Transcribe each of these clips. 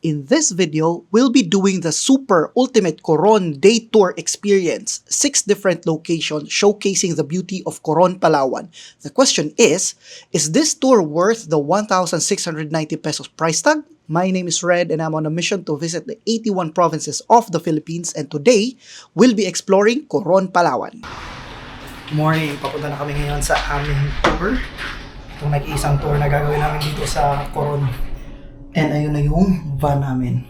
In this video, we'll be doing the super ultimate Coron day tour experience, 6 different locations showcasing the beauty of Coron, Palawan. The question is this tour worth the 1,690 pesos price tag? My name is Red and I'm on a mission to visit the 81 provinces of the Philippines, and today, we'll be exploring Coron, Palawan. Good morning, papunta na kami ngayon sa aming tour. Itong nag-iisang tour na gagawin namin dito sa Coron. And ayun na yung van namin.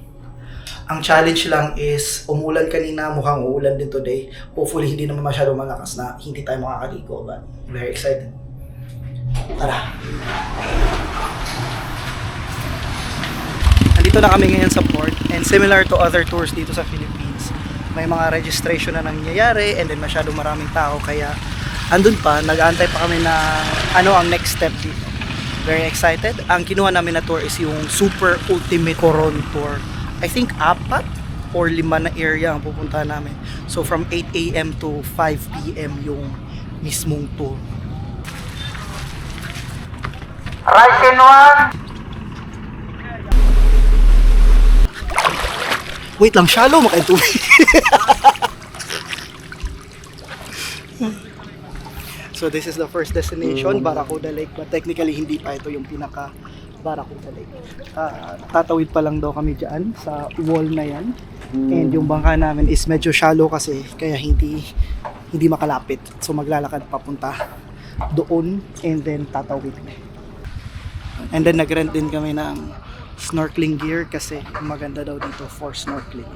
Ang challenge lang is, umulan kanina, mukhang uulan din today. Hopefully, hindi naman masyadong malakas na hindi tayo makakaligo. But very excited. Tara! Nandito na kami ngayon sa port. And similar to other tours dito sa Philippines, may mga registration na nangyayari and then masyadong maraming tao. Kaya andun pa, nag-aantay pa kami na ano ang next step dito. Very excited. Ang kinuha namin na tour is yung super ultimate Coron tour. I think 4 or 5 na area ang pupuntahan namin. So from 8 AM to 5 PM yung mismong tour. Right in one! Wait lang, shallow makain tubig. So this is the first destination, Barracuda Lake, but technically hindi pa ito yung pinaka Barracuda Lake. Tatawid pa lang daw kami dyan sa wall na yan. And yung bangka namin is medyo shallow kasi kaya hindi makalapit. So maglalakad papunta doon and then tatawid. And then nag-rent din kami ng snorkeling gear kasi maganda daw dito for snorkeling.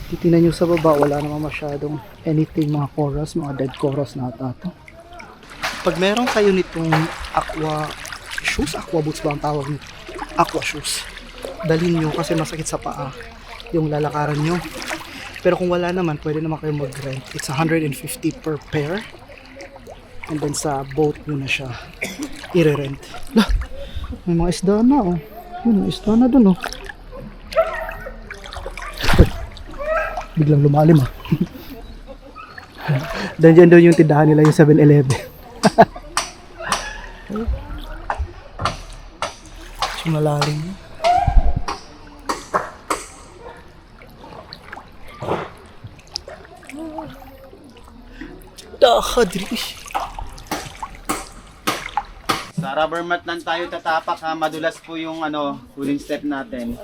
Titignan nyo sa baba, wala naman masyadong anything, mga coros, mga dead coros na ata. Pag meron kayo nitong aqua shoes, aqua boots ba ang tawag nito? Aqua shoes. Dalhin nyo kasi masakit sa paa yung lalakaran nyo. Pero kung wala naman, pwede naman kayo mag-rent. It's 150 per pair. And then sa boat nyo na siya i-rent. Lah, may mga isda na oh. Yun, may isda na dun oh. Biglang lumalim ah. Dyan doon yung tindahan nila, yung 7-Eleven. So malalim. Dakadri. Sa rubber mat lang tayo tatapak ha, madulas po yung cooling step natin.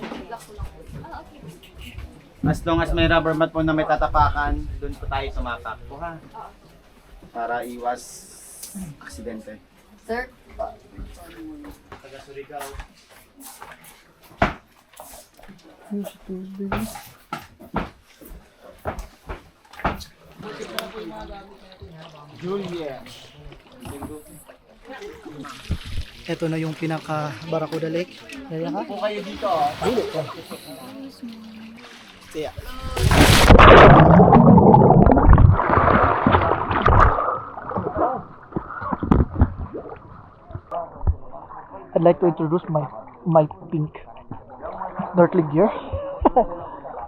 As long as may rubber mat po na may tatapakan, doon po tayo tumapak po ha. Para iwas aksidente. Sir? Taga Surigao. Julia. Ito na yung pinaka Barracuda Lake. Kaya ka? Po kayo dito. Dito ka. Yeah. I'd like to introduce my pink snorkeling gear.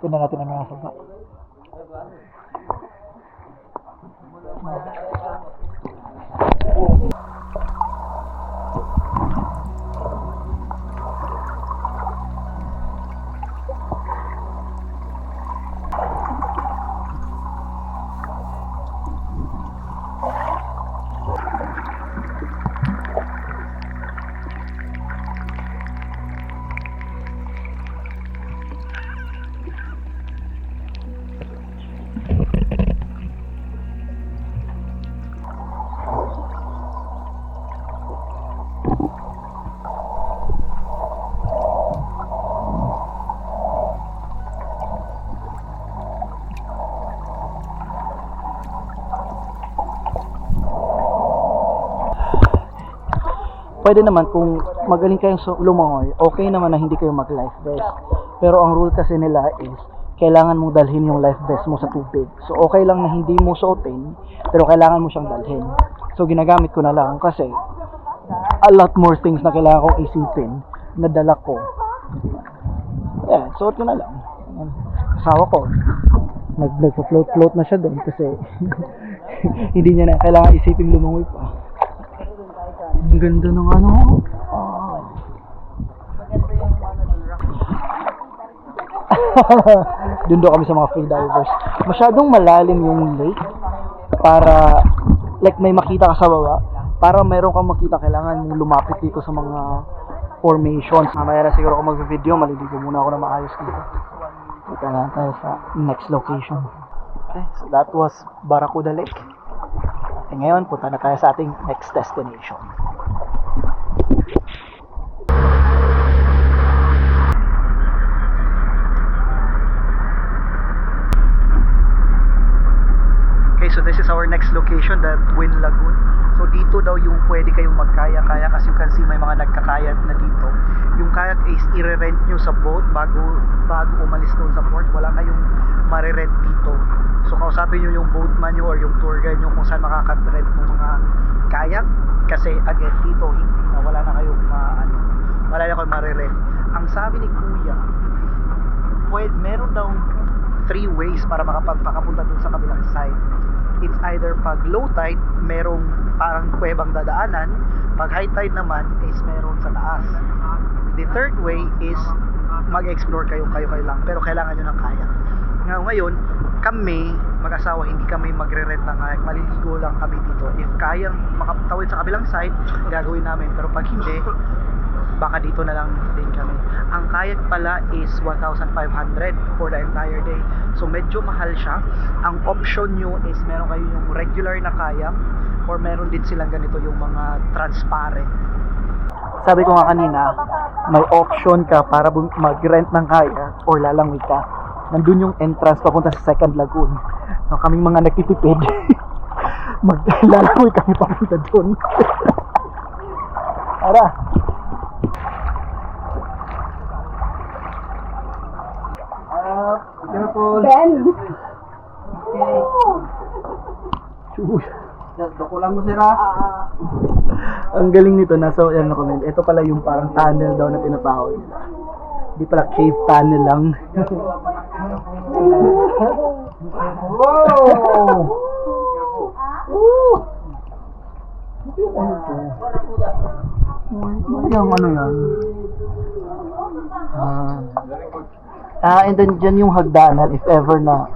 Tingnan natin ang nasa baba. Pwede naman kung magaling kayong lumangoy, okay naman na hindi kayo mag-life vest. Pero ang rule kasi nila is, kailangan mong dalhin yung life vest mo sa tubig. So okay lang na hindi mo suotin, pero kailangan mo siyang dalhin. So ginagamit ko na lang kasi a lot more things na kailangan kong isipin na dala ko. Yeah, suot ko na lang. Asawa ko, nag-float na siya doon kasi hindi niya na kailangan isipin lumangoy pa. Ang ganda ng ano. Maganda yung ano doon. Doon kami sa mga free divers. Masyadong malalim yung lake para like may makita ka sa baba. Para meron kang makita, kailangan mong lumapit dito sa mga formations. Mamaya na siguro ako mag-video, maliligo muna ako na maayos dito. Punta na tayo sa next location. Okay, so that was Barracuda Lake. Okay, ngayon, punta na tayo sa ating next destination. Okay, so this is our next location, the Twin Lagoon. So dito daw yung pwede kayong magkaya-kaya kasi you can see may mga nagkakayat na dito. Yung kayak is i-rent nyo sa boat bago umalis doon sa port. Wala kayong marirent dito. So kausapin nyo yung boatman nyo or yung tour guide nyo kung saan makakat-rent ng mga kayak. Kasi again dito hindi na, wala na kayong marirent. Ang sabi ni Kuya, meron daw 3 ways para makapagpakapunta doon sa kabilang side. It's either pag low tide, merong parang kuwebang dadaanan. Pag high tide naman is meron sa taas. The third way is mag-explore kayo lang, pero kailangan nyo ng kayak. Ngayon, kami mag-asawa, hindi kami magre-rent ng kayak, maliligo lang kami dito. If kayang makatawid sa kabilang side, gagawin namin, pero pag hindi, baka dito na lang din kami. Ang kayak pala is 1,500 for the entire day. So medyo mahal siya. Ang option nyo is meron kayo yung regular na kayak or meron din silang ganito yung mga transparent. Sabi ko nga kanina, may option ka para mag-rent ng kayak or lalangoy ka. Nandun yung entrance papunta sa second lagoon. So kaming mga nagtitipid, maglalangoy kami papunta dun. Tara! Careful. Ben! Okay. Chuy. Dako lang mo sira. Ang galing nito, nasa yan na comment. Ito pala yung parang tunnel daw na tinatawag nila. Hindi pala cave tunnel lang. Wow! Yung ano yan? And then dyan yung hagdanan if ever na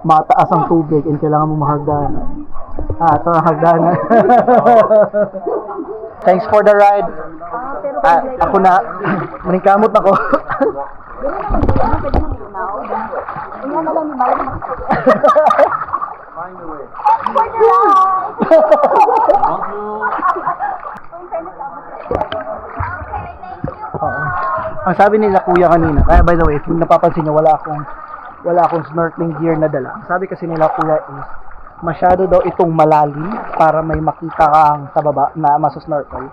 mataas ang tubig and kailangan mo mahagdanan. Ito ang hagdanan. Thanks for the ride. Ako na, maningkamot ako. Ang sabi nila kuya kanina, by the way, if napapansin nyo, wala akong snorkeling gear na dala. Ang sabi kasi nila kuya is, masyado daw itong malalim para may makita kang sa baba na masusnorkel.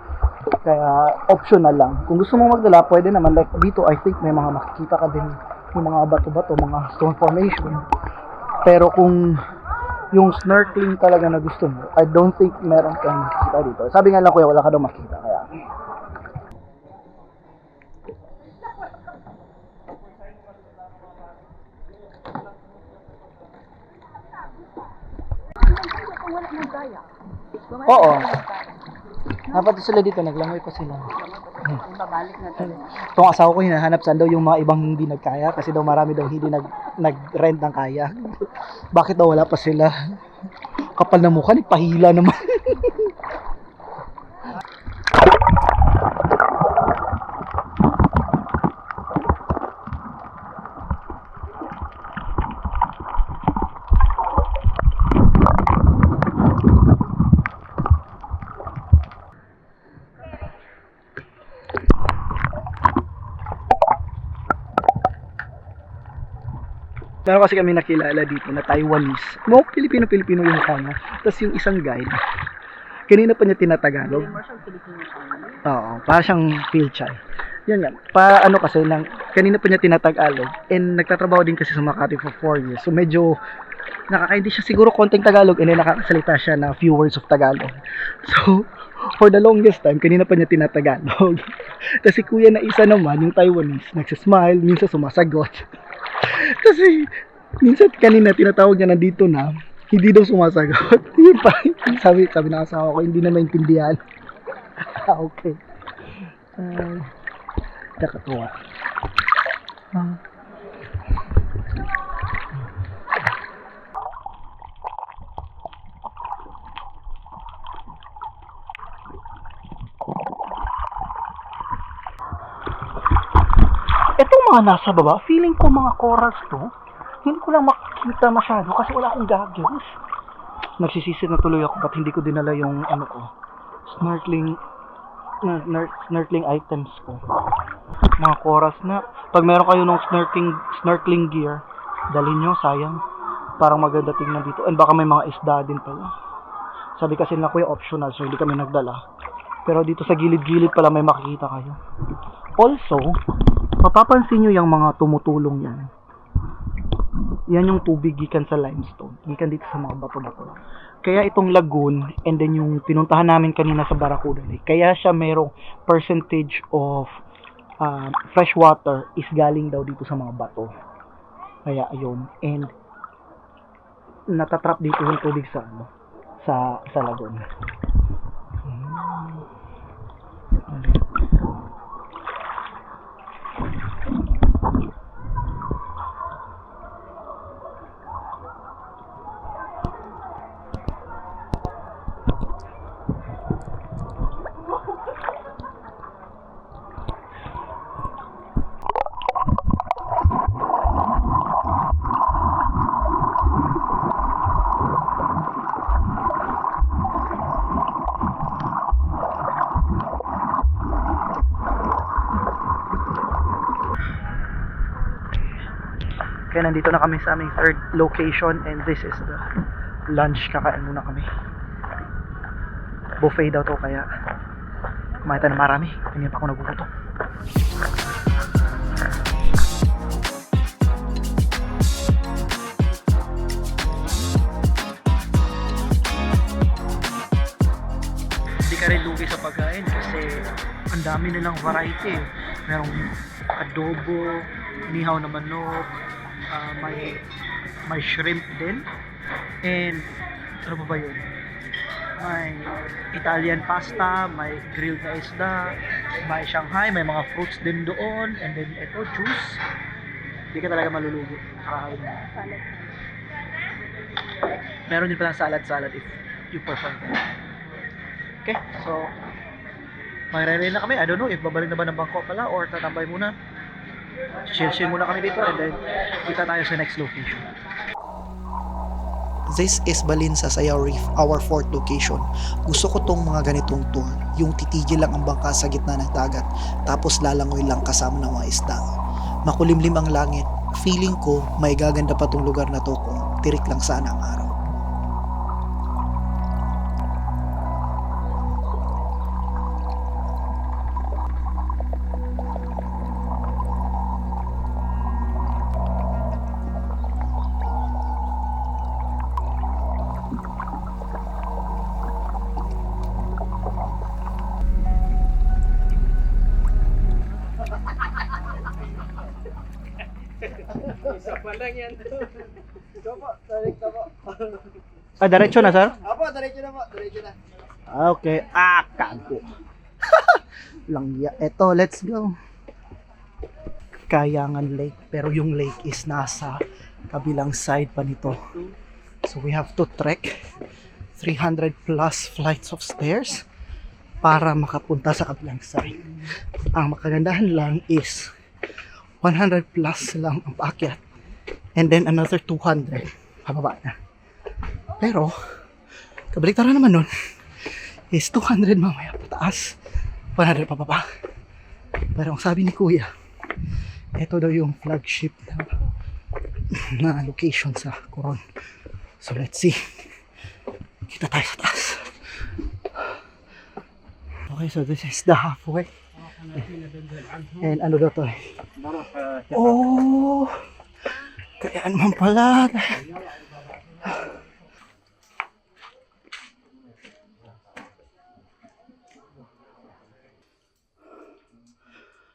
Kaya optional lang. Kung gusto mong magdala, pwede naman. Like dito, I think may mga makikita ka din yung mga bato-bato, mga stone formation. Pero kung yung snorkeling talaga na gusto mo, I don't think meron kang makikita dito. Sabi nga lang kuya, wala ka daw makita. Kaya oo. Dapat sila dito, naglangoy pa sila. Babalik na tayo. Itong asawa ko hinahanap saan daw yung mga ibang hindi nagkaya kasi daw marami daw hindi nag-rent ng kaya. Bakit daw wala pa sila? Kapal na mukha, nagpahila naman. Meron kasi kami nakilala dito na Taiwanese. Mo Pilipino-Pilipino yung kanya. Tapos yung isang guide, kanina pa niya tinatagalog. Oo, para siyang Pilchay. Yan yan. Pa ano kasi lang, kanina pa niya tinatagalog. And nagtatrabaho din kasi sa Makati for 4 years. So medyo nakakaintindi siya siguro konting Tagalog and then nakakasalita siya na few words of Tagalog. So for the longest time, kanina pa niya tinatagalog. Kasi kuya na isa naman, yung Taiwanese, nagsasmile, minsan sumasagot. Kasi minsan kanina tinatawag niya nandito na, hindi daw sumasagot. Yun pa, sabi ng asawa ko, hindi na maintindihan. Okay. Nakatuwa. Itong mga nasa baba, feeling ko mga corals to. Hindi ko lang makikita masyado kasi wala akong goggles. Nagsisisi na tuloy ako ba't hindi ko dinala yung ano ko, snorkeling items ko. Mga corals na. Pag meron kayo ng snorkeling gear, dalhin nyo, sayang. Parang maganda tingnan dito. And baka may mga isda din pala. Sabi kasi nila kuya optional, so hindi kami nagdala. Pero dito sa gilid-gilid pala may makikita kayo. Also, mapapansin nyo yung mga tumutulong yan. Yan yung tubig gikan sa limestone. Gikan dito sa mga bato-bato. Kaya itong lagoon, and then yung pinuntahan namin kanina sa Barracuda Lake, kaya siya merong percentage of fresh water is galing daw dito sa mga bato. Kaya ayun. And natatrap dito yung tubig sa sa lagoon. Kaya nandito na kami sa aming third location and this is the lunch. Kakain muna kami. Buffet daw to kaya kumain tayo na marami. Hindi pa ako nagugutom. Hindi ka rin lugi sa pagkain kasi ang dami nilang variety. Merong adobo, nihaw na manok, may shrimp din, and ano pa ba yun? May Italian pasta, may grilled na isda, may Shanghai, may mga fruits din doon, and then ito, juice. Hindi ka talaga malulugi. Nakakain mo. Meron din palang salad if you prefer that. Okay, so magre-ready na kami. I don't know if babalik na ba ng bangko pala or tatambay muna. Chill muna kami dito and then kita tayo sa next location. This is Balin sa Sayaw Reef, our fourth location. Gusto ko tong mga ganitong tour, yung titigil lang ang bangka sa gitna ng dagat, tapos lalangoy lang kasama ng mga isda. Makulimlim ang langit, feeling ko may gaganda pa tong lugar na to kung tirik lang sana ang araw. Isa pa lang yan. Opo, direkto po. Diretso na, sir? Opo, diretso na po. Diretso na. Okay. Kago. Langya. Eto, let's go. Kayangan Lake. Pero yung lake is nasa kabilang side pa nito. So we have to trek 300 plus flights of stairs para makapunta sa kabilang side. Ang makagandahan lang is 100 plus lang ang paakyat. And then another 200 pababa na. Pero kabaliktaran naman nun is 200 mamaya pataas, 100 pababa. Pero ang sabi ni Kuya, ito daw yung flagship na location sa Coron. So let's see. Kita tayo sa taas. Okay, so this is the halfway. And ano daw to? Oh! Kaya naman pala.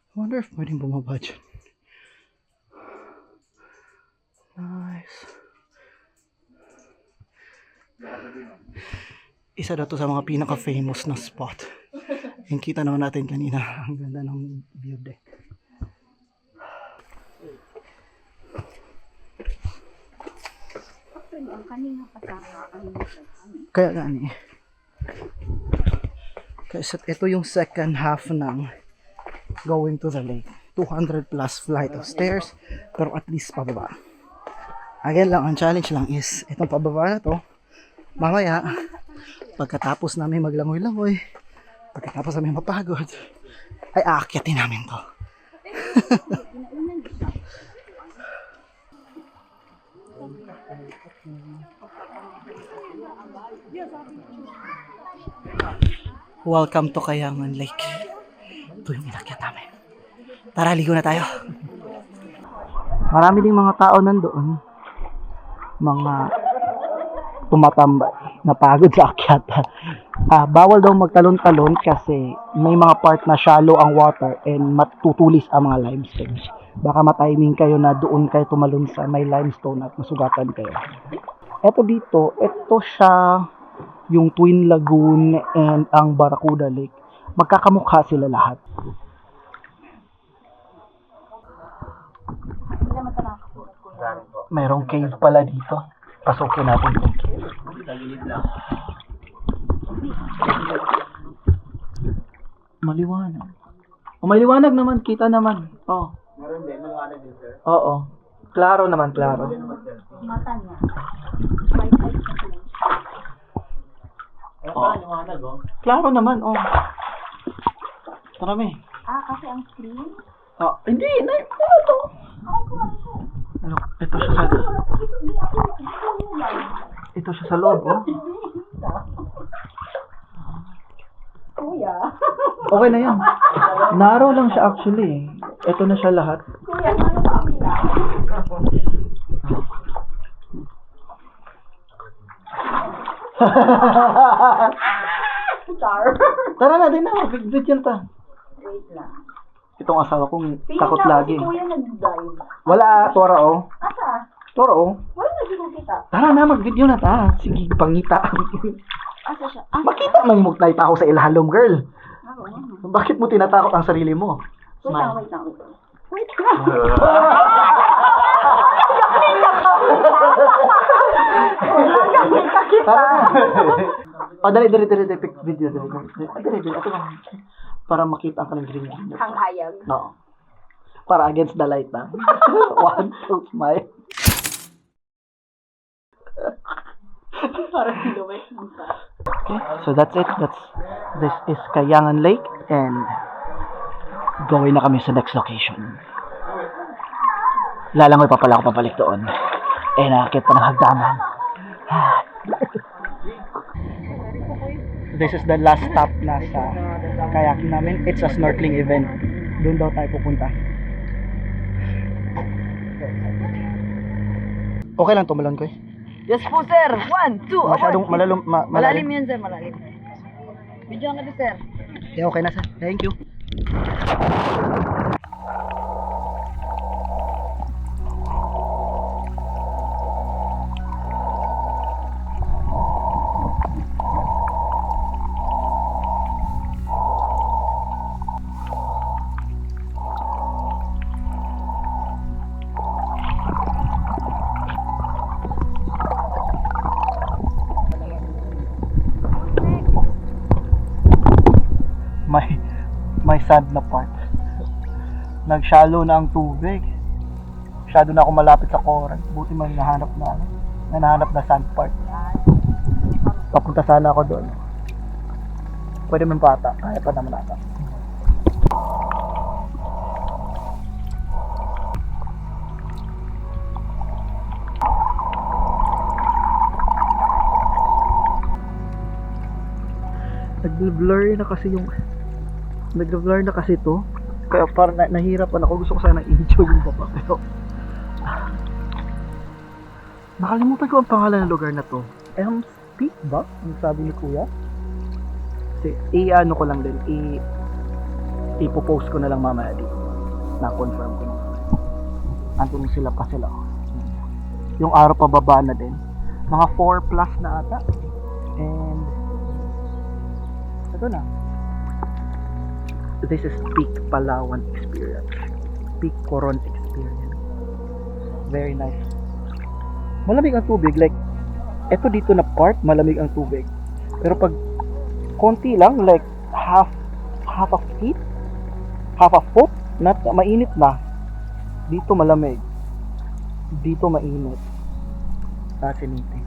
I wonder if pwedeng bumaba dyan. Nice. Isa daw to sa mga pinaka-famous na spot. Yung kita naman natin kanina. Ang ganda ng view deck. Ang kanina kasama ang Kaya gani. Kasi ito yung second half ng going to the lake. 200 plus flight of stairs, pero at least pababa. Again lang, ang challenge lang is itong pababa na to. Mamaya, pagkatapos namin maglangoy-langoy, pagkatapos namin mapagod, ay aakyatin namin to. Welcome to Kayangan Lake. Ito yung inakyat namin. Tara, ligo na tayo. Marami ding mga tao nandoon. Mga tumatambay. Napagod sa akyat. Bawal daw magtalon-talon kasi may mga part na shallow ang water and matutulis ang mga limestones. Baka matiming kayo na doon kayo tumalon sa may limestone at masugatan kayo. Eto dito, ito siya yung Twin Lagoon and ang Barracuda Lake. Magkakamukha sila lahat. Mayroong cave pala dito. Pasukin natin yung cave. Maliwanag. May liwanag naman, kita naman. Oh. Meron din, maliwanag din, sir. Oo. Klaro naman, klaro. Mata niya. White eyes na siya. Ayun pa, liwanag, oh. Klaro naman, oh. Marami. Kasi ang screen? Hindi, ano to? Ano, ito siya sa loob, oh. Kuya. Okay na yan. Narrow lang siya actually. Ito na siya lahat. Kuya, ano sa kabila? Star. Tara na din na, video na ta. Wait lang. Itong asawa kong Tingin takot na lagi. si Kuya nag-dive. Wala, tora oh. Asa? Tora oh. Wala na din kita. Tara na, mag-video na ta. Sige, pangita. Asa siya? Makita man yung muknay tao sa ilalom, girl. Ako. Bakit mo tinatakot ang sarili mo? Wait lang, wait lang. Wait Tara na. Dali, pick video. Dali, ito lang. Para makita ang kanilang green. Ang hayag. Oo. Para against the light na. 1, 2, smile. Parang silhouette ng sa. Okay, so that's it. This is Kayangan Lake and going na kami sa next location. Lalangoy pa pala ako pabalik doon. Nakakit pa ng hagdanan. This is the last stop na sa kayaking namin. It's a snorkeling event. Doon daw tayo pupunta. Okay lang tumalon ko eh. Yes po, sir. 1, 2, Masyadong malalim yan, sir. Malalim. Video nga sir. Okay na sir. Thank you. May sand na part. Nag-shallow na ang tubig. Masyado na ako malapit sa coral. Buti may nahanap na sand part. Papunta sana ako doon. Pwede man pata. Kaya pa naman ata. Nag-blur na kasi to. Kaya parang nahirapan ako. Gusto ko sana i-enjoy yung baba. Pero nakalimutan ko ang pangalan ng lugar na to. Elms Peak ba? Ang sabi ni Kuya? Kasi i-ano ko lang din. I-post ko na lang mamaya dito. Na-confirm ko na. Andun sila pa sila. Yung araw pababa na din. Mga 4 plus na ata. And ito na. This is Peak Palawan experience. Peak Coron experience. Very nice. Malamig ang tubig. Like, eto dito na part, malamig ang tubig. Pero pag konti lang, like half a foot, mainit na. Dito malamig. Dito mainit. Fascinating.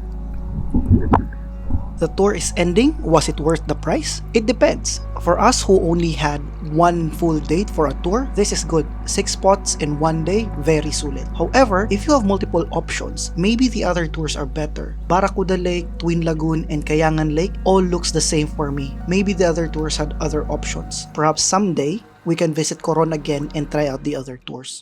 The tour is ending. Was it worth the price? It depends. For us who only had one full day for a tour, this is good. 6 spots in 1 day, very sulit. However, if you have multiple options, maybe the other tours are better. Barracuda Lake, Twin Lagoon, and Kayangan Lake all looks the same for me. Maybe the other tours had other options. Perhaps someday, we can visit Coron again and try out the other tours.